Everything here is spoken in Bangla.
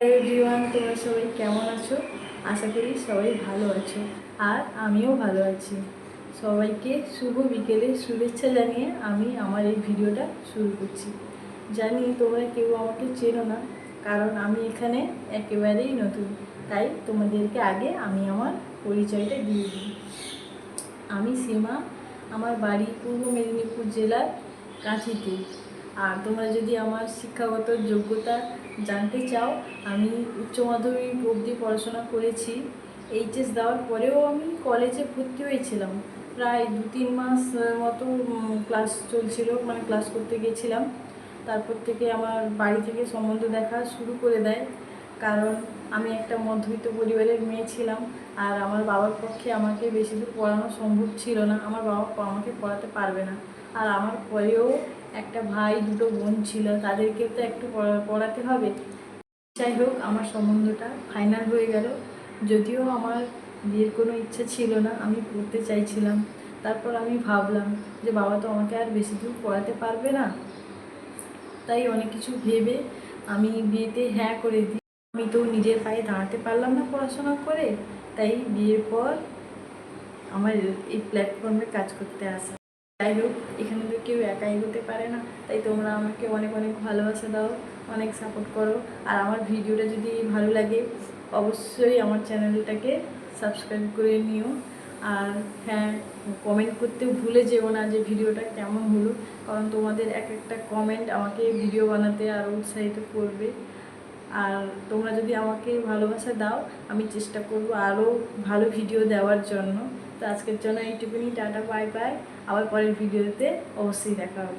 এভরিওয়ান, তোমরা সবাই কেমন আছো? আশা করি সবাই ভালো আছো, আর আমিও ভালো আছি। সবাইকে শুভ বিকেলে শুভেচ্ছা জানিয়ে আমি আমার এই ভিডিওটা শুরু করছি। জানি তোমরা কেউ আমাকে চেনো না, কারণ আমি এখানে একেবারেই নতুন। তাই তোমাদেরকে আগে আমি আমার পরিচয়টা দিয়ে দিই। আমি সীমা, আমার বাড়ি পূর্ব মেদিনীপুর জেলার কাঁথিতে। আর তোমরা যদি আমার শিক্ষাগত যোগ্যতা জানতে চাও, আমি উচ্চ মাধ্যমিক অবধি পড়াশোনা করেছি। এইচএস দেওয়ার পরেও আমি কলেজে ভর্তি হয়েছিলাম। প্রায় 2-3 মাস মতো ক্লাস চলছিল, মানে ক্লাস করতে গেছিলাম। তারপর থেকে আমার বাড়ি থেকে সম্বন্ধ দেখা শুরু করে দেয়, কারণ আমি একটা মধ্যবিত্ত পরিবারের মেয়ে ছিলাম। আর আমার বাবার পক্ষে আমাকে বেশি দূর পড়ানো সম্ভব ছিল না, আমার বাবা আমাকে পড়াতে পারবে না। আর আমার পরেও একটা ভাই, দুটো বোন ছিল, তাদেরকে তো একটু পড়াতে হবে। যাই হোক, আমার সম্বন্ধটা ফাইনাল হয়ে গেল। যদিও আমার বিয়ের কোনো ইচ্ছা ছিল না, আমি পড়তে চাইছিলাম। তারপর আমি ভাবলাম যে বাবা তো আমাকে আর বেশি দূর পড়াতে পারবে না, তাই অনেক কিছু ভেবে আমি বিয়েতে হ্যাঁ করে দিই। আমি তো নিজের পায়ে দাঁড়াতে পারলাম না পড়াশোনা করে, তাই বিয়ের পর আমার এই প্ল্যাটফর্মে কাজ করতে আসা। যাই হোক, এখানে তো কেউ একা এগোতে পারে না, তাই তোমরা আমাকে অনেক অনেক ভালোবাসা দাও, অনেক সাপোর্ট করো। আর আমার ভিডিওটা যদি ভালো লাগে, অবশ্যই আমার চ্যানেলটাকে সাবস্ক্রাইব করে নিও। আর হ্যাঁ, কমেন্ট করতেও ভুলে যেও না যে ভিডিওটা কেমন হলো, কারণ তোমাদের এক একটা কমেন্ট আমাকে ভিডিও বানাতে আরও উৎসাহিত করবে। আর তোমরা যদি আমাকে ভালোবাসা দাও, আমি চেষ্টা করব আরও ভালো ভিডিও দেওয়ার জন্য। তো আজকের জন্য এইটুকুনি, টাটা, বাই বাই। আবার পরের ভিডিওতে অবশ্যই দেখা হবে।